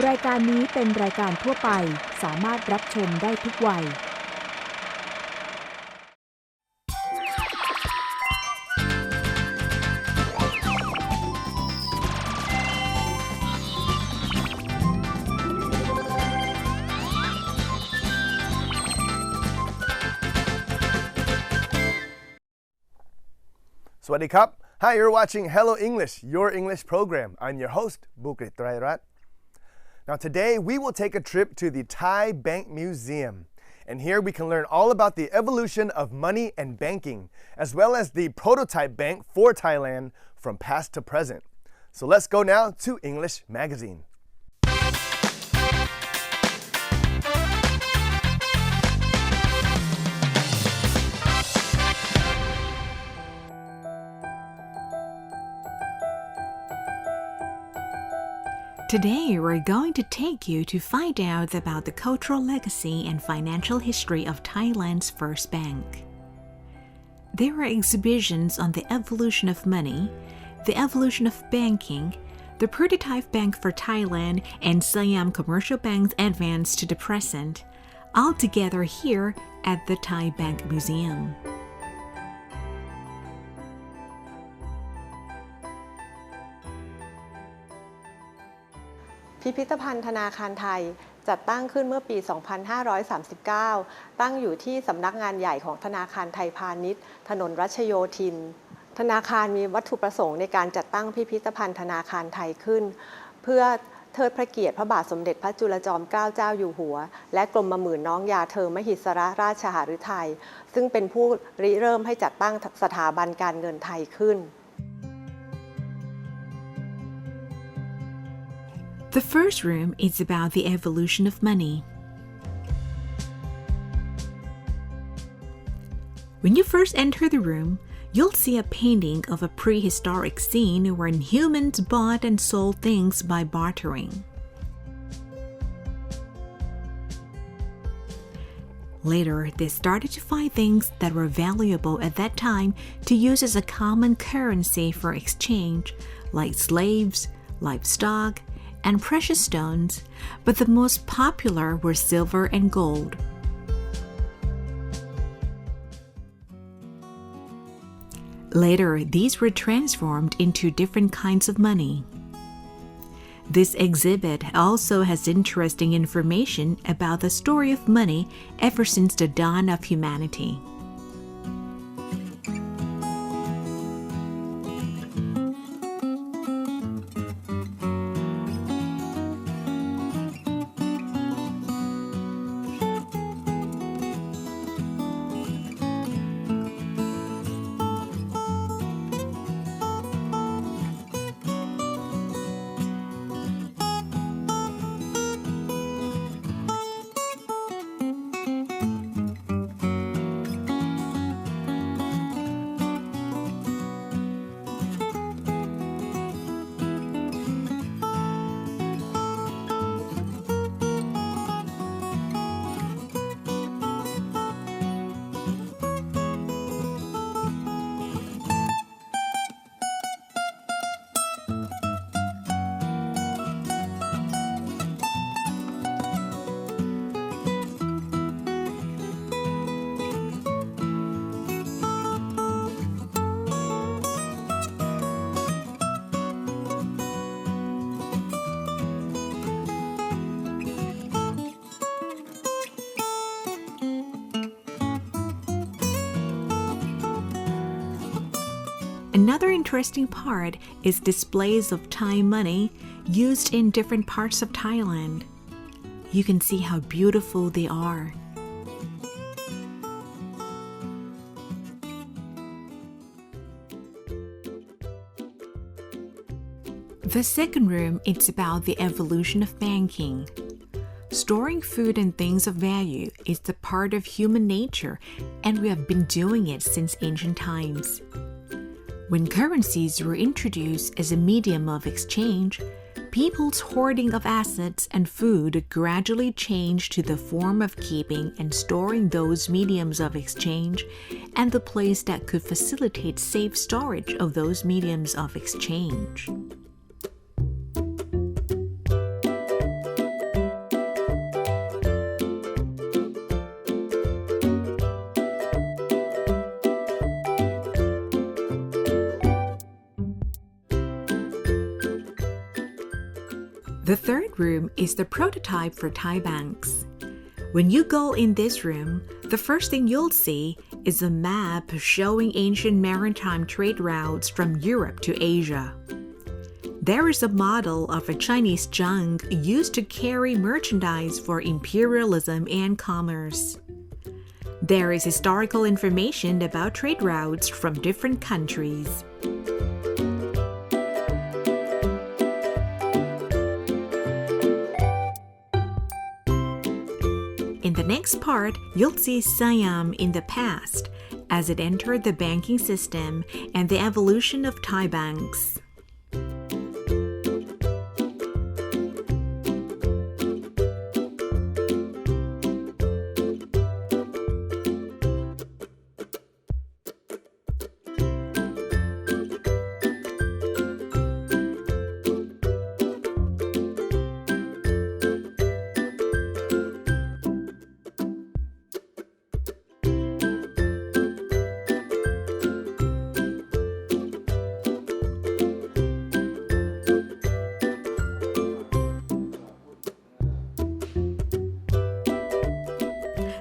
รายการนี้เป็นรายการทั่วไปสามารถรับชมได้ทุกวัยสวัสดีครับ Hi, you're watching Hello English, your English program. I'm your host, Bukrit Trairat. Now today, we will take a trip to the Thai Bank Museum. And here we can learn all about the evolution of money and banking, as well as the prototype bank for Thailand from past to present. So let's go now to English Magazine. Today, we're going to take you to find out about the cultural legacy and financial history of Thailand's first bank. There are exhibitions on the evolution of money, the evolution of banking, the prototype bank for Thailand, and Siam Commercial Bank's advance to the present, all together here at the Thai Bank Museum.พิพิธภัณฑ์ธนาคารไทยจัดตั้งขึ้นเมื่อปี 2539 ตั้งอยู่ที่สำนักงานใหญ่ของธนาคารไทยพาณิชย์ถนนรัชโยธินธนาคารมีวัตถุประสงค์ในการจัดตั้งพิพิธภัณฑ์ธนาคารไทยขึ้นเพื่อเทิดพระเกียรติพระบาทสมเด็จพระจุลจอมเกล้าเจ้าอยู่หัวและกรมหมื่นน้องยาเธอมหิศรราชหฤทัยซึ่งเป็นผู้ริเริ่มให้จัดตั้งสถาบันการเงินไทยขึ้นThe first room is about the evolution of money. When you first enter the room, you'll see a painting of a prehistoric scene wherein humans bought and sold things by bartering. Later, they started to find things that were valuable at that time to use as a common currency for exchange, like slaves, livestock, and precious stones, but the most popular were silver and gold. Later, these were transformed into different kinds of money. This exhibit also has interesting information about the story of money ever since the dawn of humanity. Another interesting part is displays of Thai money used in different parts of Thailand. You can see how beautiful they are. The second room is about the evolution of banking. Storing food and things of value is the part of human nature, and we have been doing it since ancient times. When currencies were introduced as a medium of exchange, people's hoarding of assets and food gradually changed to the form of keeping and storing those mediums of exchange and the place that could facilitate safe storage of those mediums of exchange. The third room is the prototype for Thai banks. When you go in this room, the first thing you'll see is a map showing ancient maritime trade routes from Europe to Asia. There is a model of a Chinese junk used to carry merchandise for imperialism and commerce. There is historical information about trade routes from different countries. In the next part, you'll see Siam in the past as it entered the banking system and the evolution of Thai banks.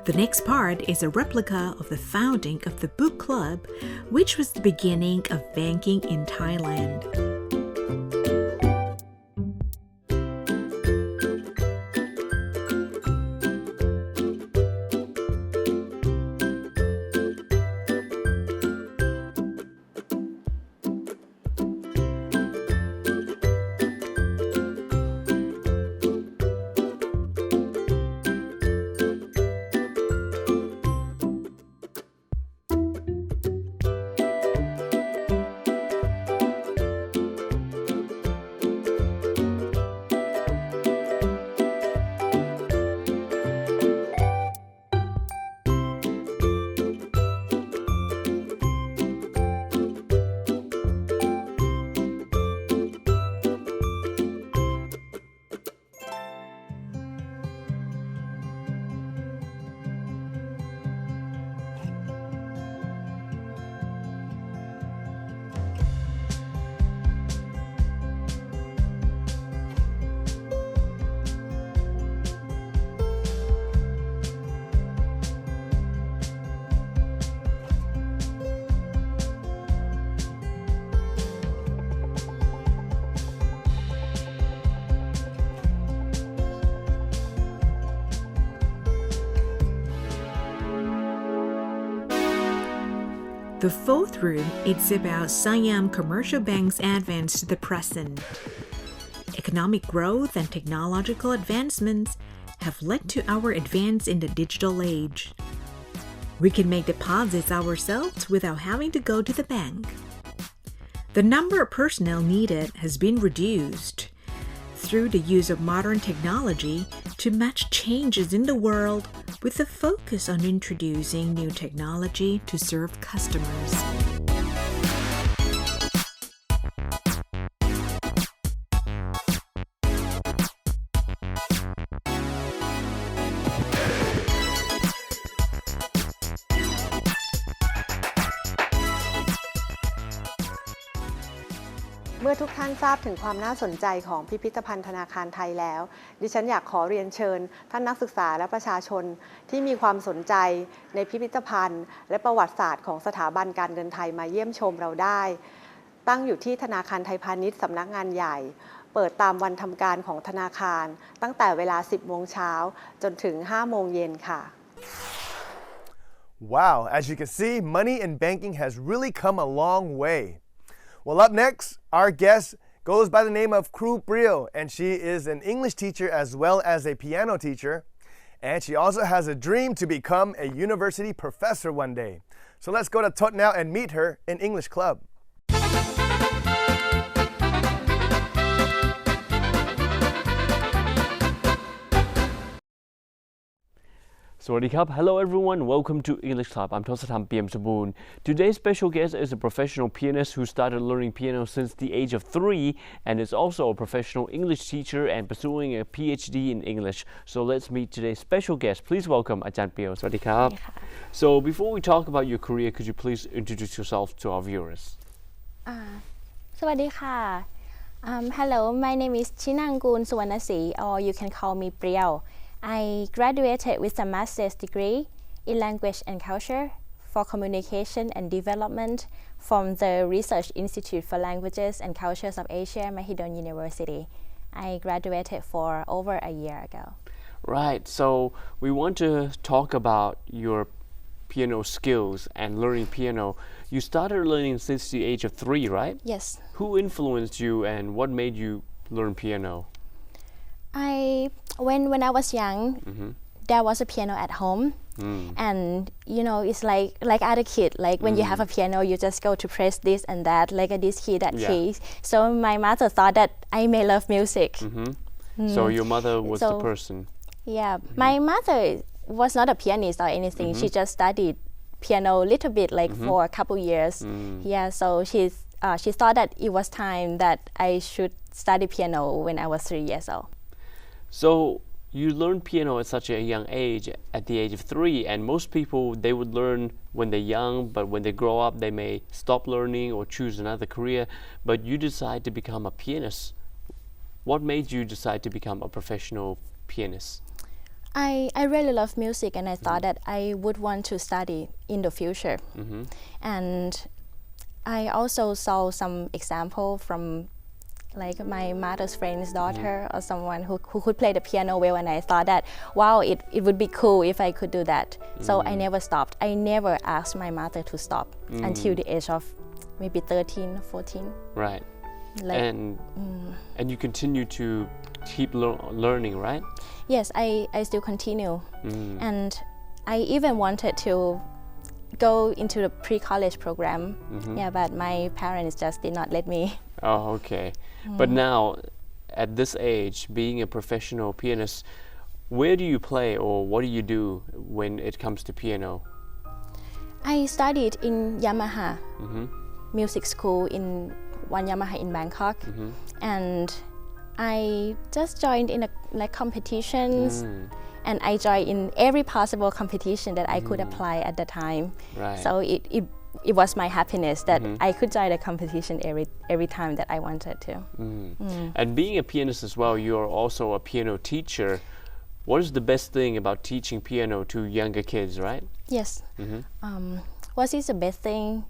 The next part is a replica of the founding of the book club, which was the beginning of banking in Thailand. The fourth room is about Siam Commercial Bank's advance to the present. Economic growth and technological advancements have led to our advance in the digital age. We can make deposits ourselves without having to go to the bank. The number of personnel needed has been reduced through the use of modern technology to match changes in the world with a focus on introducing new technology to serve customers.เมื่อทุกท่านทราบถึงความน่าสนใจของพิพิธภัณฑ์ธนาคารไทยแล้วดิฉันอยากขอเรียนเชิญท่านนักศึกษาและประชาชนที่มีความสนใจในพิพิธภัณฑ์และประวัติศาสตร์ของสถาบันการเงินไทยมาเยี่ยมชมเราได้ตั้งอยู่ที่ธนาคารไทยพาณิชย์สำนักงานใหญ่เปิดตามวันทำการของธนาคารตั้งแต่เวลา 10 โมงเช้าจนถึง 5 โมงเย็นค่ะ Wow, as you can see, money in banking has really come a long way. Well, up next, our guest goes by the name of Kru Brio, and she is an English teacher as well as a piano teacher. And she also has a dream to become a university professor one day. So let's go to Tot now and meet her in English Club. Sawadee Krap. Hello everyone, welcome to English Club. I'm Tosatam PM Saboon. Today's special guest is a professional pianist who started learning piano since the age of 3 and is also a professional English teacher and pursuing a PhD in English. So let's meet today's special guest. Please welcome Ajahn Pio. Sawadee Krap. So before we talk about your career, could you please introduce yourself to our viewers? สวัสดีค่ะ Hello, my name is Chinangul Suwanasi, or you can call me Priao. I graduated with a master's degree in language and culture for communication and development from the Research Institute for Languages and Cultures of Asia, Mahidol University. I graduated for over a year ago. Right, so we want to talk about your piano skills and learning piano. You started learning since the age of 3, right? Yes. Who influenced you and what made you learn piano? When I was young, there was a piano at home. And it's like other kids, like when you have a piano, you just go to press this and that, like this key, that key. So my mother thought that I may love music. So your mother was the person. Yeah, my mother was not a pianist or anything. She just studied piano a little bit, like for a couple years. Yeah, so she thought that it was time that I should study piano when I was 3 years old. So you learned piano at such a young age, at the age of 3, and most people, they would learn when they're young, but when they grow up, they may stop learning or choose another career. But you decide to become a pianist. What made you decide to become a professional pianist? I really love music, and I thought that I would want to study in the future. And I also saw some example from like my mother's friend's daughter or someone who could play the piano well, and I thought that, wow, it would be cool if I could do that. So I never stopped. I never asked my mother to stop until the age of maybe 13, 14. Right. Like, and you continue to keep learning, right? Yes, I still continue. And I even wanted to go into the pre-college program. Yeah, but my parents just did not let me. Oh, okay. But now, at this age, being a professional pianist, where do you play or what do you do when it comes to piano? I studied in Yamaha music school in One Yamaha in Bangkok, and I just joined in like competitions, and I joined in every possible competition that I could apply at the time. Right. So it was my happiness that I could join a competition every time that I wanted to. And being a pianist as well, you are also a piano teacher. What is the best thing about teaching piano to younger kids, right? Yes. What is the best thing?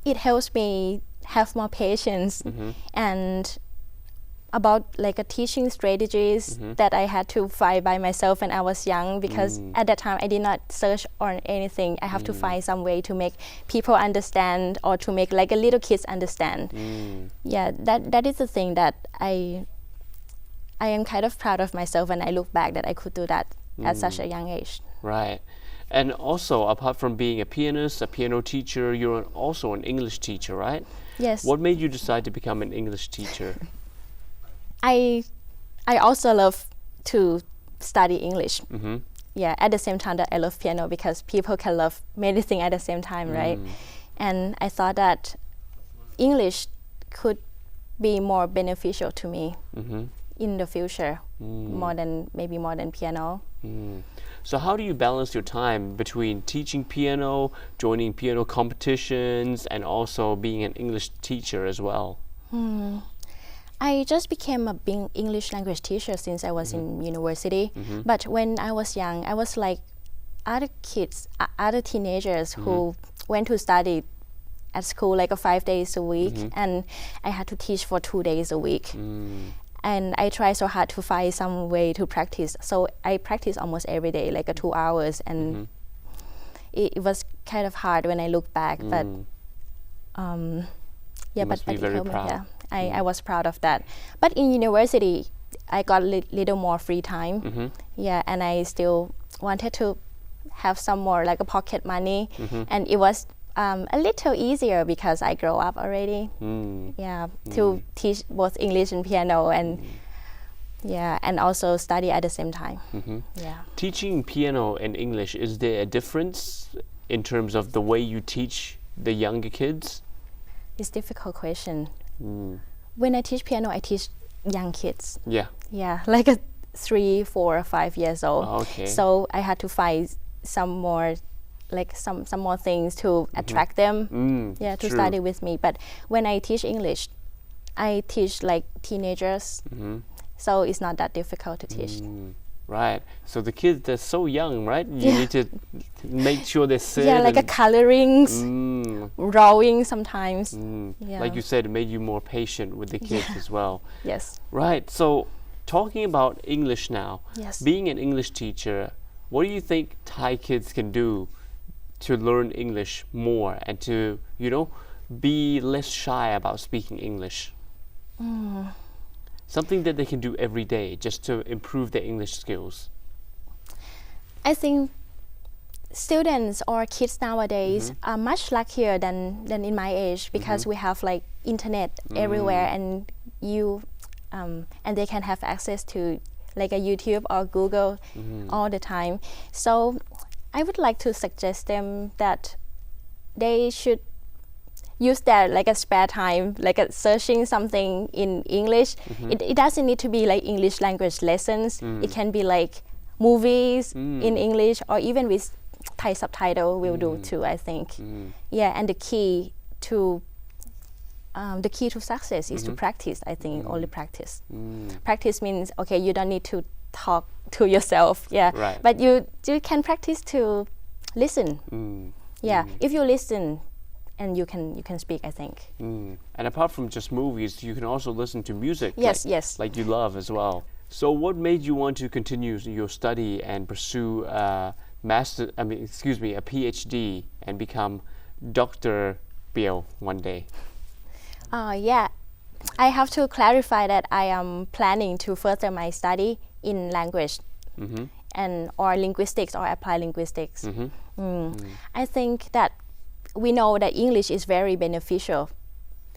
It helps me have more patience and about like a teaching strategies that I had to find by myself when I was young, because at that time I did not search on anything. I have to find some way to make people understand or to make like a little kids understand. Yeah, that is the thing that I am kind of proud of myself when I look back that I could do that at such a young age. Right. And also, apart from being a pianist, a piano teacher, you're also an English teacher, right? Yes. What made you decide to become an English teacher? I also love to study English. Yeah, at the same time that I love piano, because people can love many things at the same time, right? And I thought that English could be more beneficial to me in the future, more than piano. So how do you balance your time between teaching piano, joining piano competitions, and also being an English teacher as well? I just became a English language teacher since I was in university. But when I was young, I was like other kids, other teenagers who went to study at school like 5 days a week, and I had to teach for 2 days a week. And I tried so hard to find some way to practice. So I practiced almost every day, like 2 hours, and it was kind of hard when I look back. But yeah, but be very proud. Yeah, I was proud of that. But in university, I got little more free time. Yeah, and I still wanted to have some more like a pocket money, and it was a little easier because I grew up already. Yeah, to teach both English and piano, and yeah, and also study at the same time. Yeah. Teaching piano and English, is there a difference in terms of the way you teach the younger kids? It's a difficult question. When I teach piano, I teach young kids. Yeah. Yeah, like 3, 4, 5 years old. Okay. So I had to find some more like some more things to attract them, to true. study with me. But when I teach English, I teach like teenagers, so it's not that difficult to teach. Right. So the kids, they're so young, right? You need to make sure they sit. Yeah, like a colorings, drawing sometimes. Yeah. Like you said, it made you more patient with the kids as well. Yes. Right. So talking about English now, Yes. being an English teacher, what do you think Thai kids can do to learn English more and to, be less shy about speaking English? Something that they can do every day just to improve their English skills. I think students or kids nowadays are much luckier than in my age because we have like internet everywhere, and and they can have access to like a YouTube or Google all the time. So I would like to suggest them that they should use their like a spare time, like searching something in English. It doesn't need to be like English language lessons. It can be like movies in English, or even with Thai subtitle will do too, I think. Yeah, and the key to success is to practice. I think only practice. Practice means, okay, you don't need to talk to yourself, Right. but you can practice to listen. If you listen, and you can speak, I think. And apart from just movies, you can also listen to music. Yes, like you love as well. So what made you want to continue your study and pursue a PhD and become Dr. Bill one day? I have to clarify that I am planning to further my study in language or linguistics or applied linguistics. I think that we know that English is very beneficial.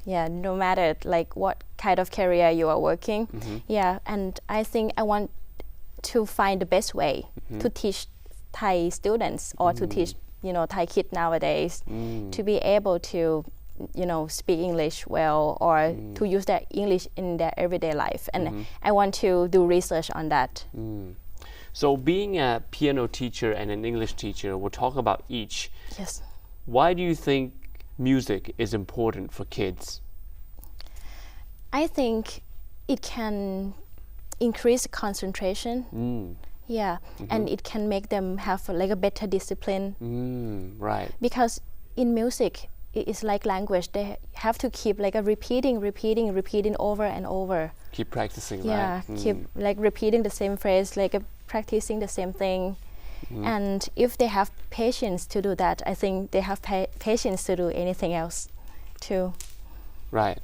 No matter like what kind of career you are working. And I think I want to find the best way to teach Thai students or to teach Thai kids nowadays to be able to speak English well, or to use their English in their everyday life. And I want to do research on that. So being a piano teacher and an English teacher, we'll talk about each. Yes. Why do you think music is important for kids? I think it can increase concentration. And it can make them have like a better discipline. Right. Because in music, it's like language. They have to keep like a repeating over and over. Keep practicing, right? Keep like repeating the same phrase, like practicing the same thing. And if they have patience to do that, I think they have patience to do anything else too. Right.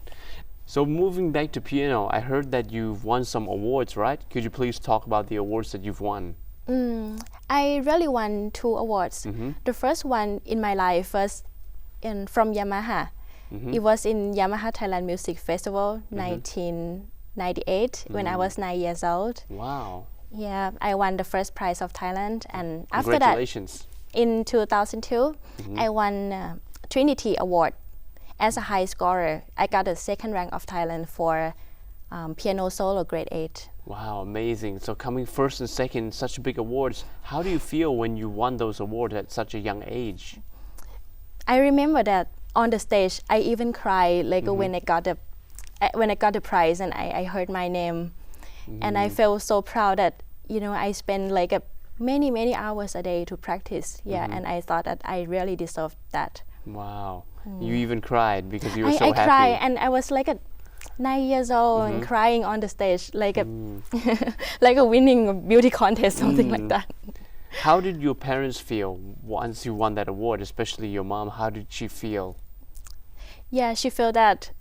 So moving back to piano, I heard that you've won some awards, right? Could you please talk about the awards that you've won? I really won 2 awards. The first one in my life was from Yamaha. It was in Yamaha Thailand Music Festival 1998 when I was 9 years old. Wow. Yeah, I won the first prize of Thailand, and after that, Congratulations. in 2002, I won Trinity Award as a high scorer. I got the 2nd rank of Thailand for piano solo grade 8. Wow, amazing. So coming first and second, such big awards. How do you feel when you won those awards at such a young age? I remember that on the stage, I even cried like when I got the prize and I heard my name. And I felt so proud that, I spent like many hours a day to practice. And I thought that I really deserved that. Wow. You even cried because you were so I happy. cried, and I was like 9 years old and crying on the stage like like a winning a beauty contest, something like that. How did your parents feel once you won that award, especially your mom? How did she feel? Yeah, she felt that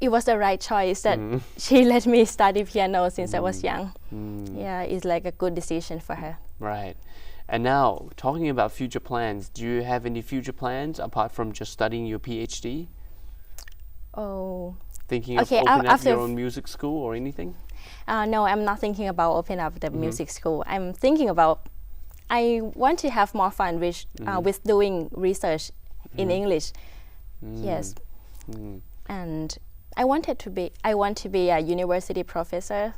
it was the right choice that she let me study piano since I was young. Yeah, it's like a good decision for her. Right. And now, talking about future plans, do you have any future plans apart from just studying your PhD? Oh. Thinking of Okay, opening up after your own music school or anything? No, I'm not thinking about opening up the music school. I'm thinking about, I want to have more fun with doing research in English. Yes. And I want to be a university professor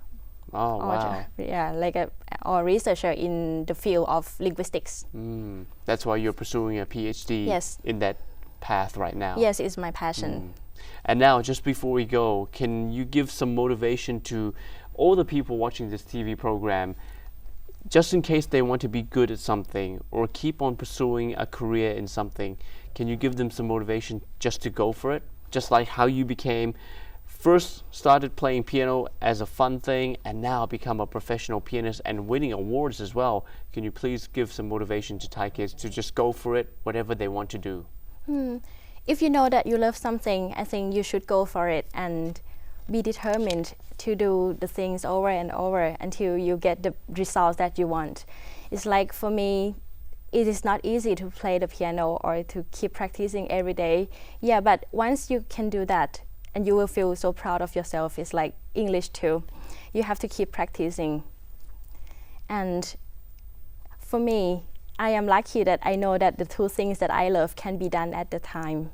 Oh, or wow. or researcher in the field of linguistics. That's why you're pursuing a PhD Yes. in that path right now. Yes, it's my passion. And now, just before we go, can you give some motivation to all the people watching this TV program, just in case they want to be good at something or keep on pursuing a career in something? Can you give them some motivation just to go for it? Just like how you first started playing piano as a fun thing and now become a professional pianist and winning awards as well. Can you please give some motivation to Thai kids to just go for it, whatever they want to do? If you know that you love something, I think you should go for it and be determined to do the things over and over until you get the results that you want. It's like for me, it is not easy to play the piano or to keep practicing every day. Yeah, but once you can do that, and you will feel so proud of yourself. It's like English too. You have to keep practicing. And for me, I am lucky that I know that the two things that I love can be done at the time.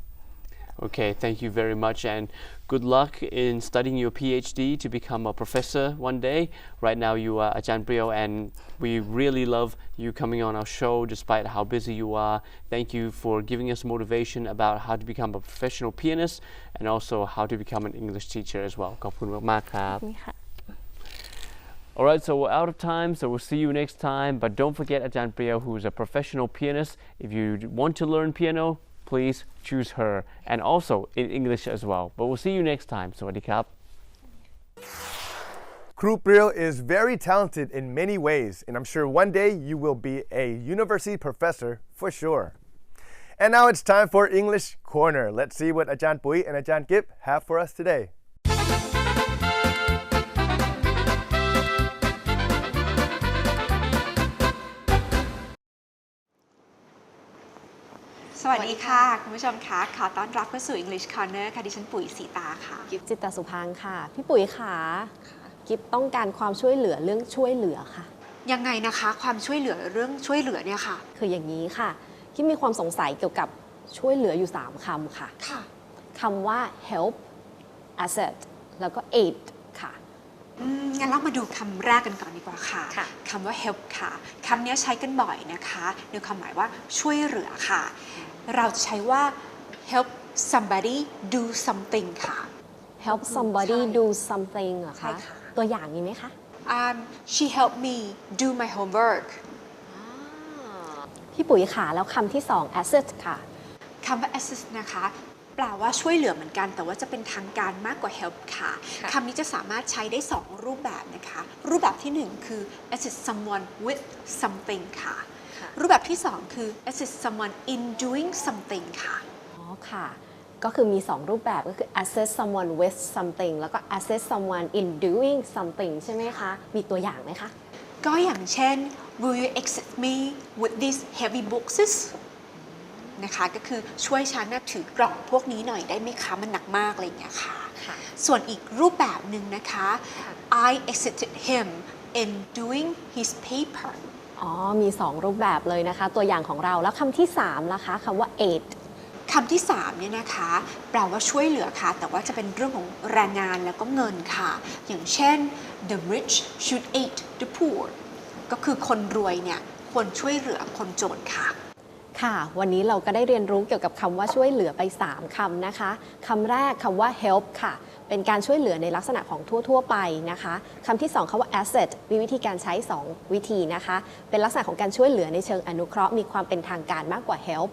Okay, thank you very much, and good luck in studying your PhD to become a professor one day. Right now you are Ajahn Priyo, and we really love you coming on our show despite how busy you are. Thank you for giving us motivation about how to become a professional pianist and also how to become an English teacher as well. ขอบคุณมากๆครับ Alright, so we're out of time, so we'll see you next time. But don't forget Ajahn Priyo, who's a professional pianist. If you want to learn piano, please choose her, and also in English as well. But we'll see you next time. สวัสดีครับ Kru Priyo is very talented in many ways, and I'm sure one day you will be a university professor for sure. And now it's time for English Corner. Let's see what Ajahn Pui and Ajahn Kip have for us today. สวัสดีค่ะคุณผู้ชมคะขอต้อนรับเข้าสู่ English Corner ค่ะดิฉันปุ๋ยศรีตาค่ะ กิฟจิตตสุพังค์ค่ะพี่ปุ๋ยค่ะกิฟต้องการความช่วยเหลือเรื่องช่วยเหลือค่ะ ยังไงนะคะความช่วยเหลือเรื่องช่วยเหลือเนี่ยค่ะ คืออย่างนี้ค่ะกิฟมีความสงสัยเกี่ยวกับช่วยเหลืออยู่3คำค่ะ ค่ะ คำว่า help asset แล้วก็ aid ค่ะ งั้นเรามาดูคำแรกกันก่อนดีกว่าค่ะ ค่ะ คำว่า help ค่ะคำนี้ใช้กันบ่อยนะคะในความหมายว่าช่วยเหลือค่ะ เราจะใช้ว่า help somebody do something ค่ะ help somebody ใช่ do something เหรอ ใช่ คะ ค่ะ ตัวอย่างมีไหมคะ she helped me do my homework พี่ปุ๋ยค่ะแล้วคำที่2 asset ค่ะ คำว่า assist นะคะแปลว่าช่วยเหลือเหมือนกันแต่ว่าจะเป็นทางการมากกว่า help ค่ะคำนี้จะสามารถใช้ได้2รูปแบบนะคะรูปแบบที่1คือ assist someone with something ค่ะรูปแบบที่2คือ assist someone in doing something ค่ะ อ๋อค่ะก็คือมี2รูปแบบก็คือ assist someone with something แล้วก็ assist someone in doing something ใช่ไหมคะมีตัวอย่างไหมคะ ก็อย่างเช่น will you assist me with these heavy boxes นะคะก็คือช่วยฉันถือกล่องพวกนี้หน่อยได้ไหมคะมันหนักมากอะไรอย่างเงี้ยค่ะส่วนอีกรูปแบบหนึ่งนะคะ I assisted him in doing his paper อ๋อมี2รูปแบบเลยนะคะตัวอย่างของเราแล้วคำที่3ล่ะคะคำว่า aid คำที่3เนี่ยนะคะแปลว่าช่วยเหลือค่ะแต่ว่าจะเป็นเรื่องของแรงงานแล้วก็เงินค่ะอย่างเช่น the rich should aid the poor ก็คือคนรวยเนี่ยควรช่วยเหลือคนจนค่ะค่ะวันนี้เราก็ได้เรียนรู้เกี่ยวกับคำว่าช่วยเหลือไป3คำนะคะคำแรกคำว่า help ค่ะเป็นการช่วยเหลือในลักษณะของทั่วๆไปนะคะคำที่2คำว่า asset มีวิธีการใช้2วิธีนะคะเป็นลักษณะของการช่วยเหลือในเชิงอนุเคราะห์มีความเป็นทางการมากกว่า help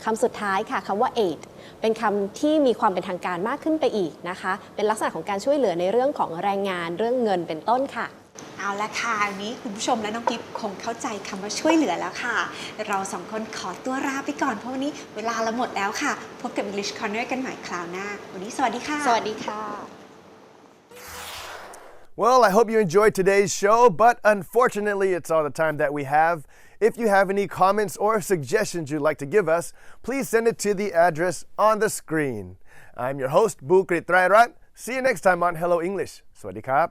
คำสุดท้ายค่ะคำว่า aid เป็นคำที่มีความเป็นทางการมากขึ้นไปอีกนะคะเป็นลักษณะของการช่วยเหลือในเรื่องของแรงงานเรื่องเงินเป็นต้นค่ะเอาละค่ะวันนี้คุณผู้ชมและน้องกิฟคงเข้าใจคำว่าช่วยเหลือแล้วค่ะเรา2คนขอตัวลาไปก่อนเพราะวันนี้เวลาเราหมดแล้วค่ะพบกับ English Corner กันใหม่คราวหน้าวันนี้สวัสดีค่ะสวัสดีค่ะ Well, I hope you enjoyed today's show, but unfortunately, it's all the time that we have. If you have any comments or suggestions you'd like to give us, please send it to the address on the screen. I'm your host, Bukrit Trairat. See you next time on Hello English. Sawasdee krap.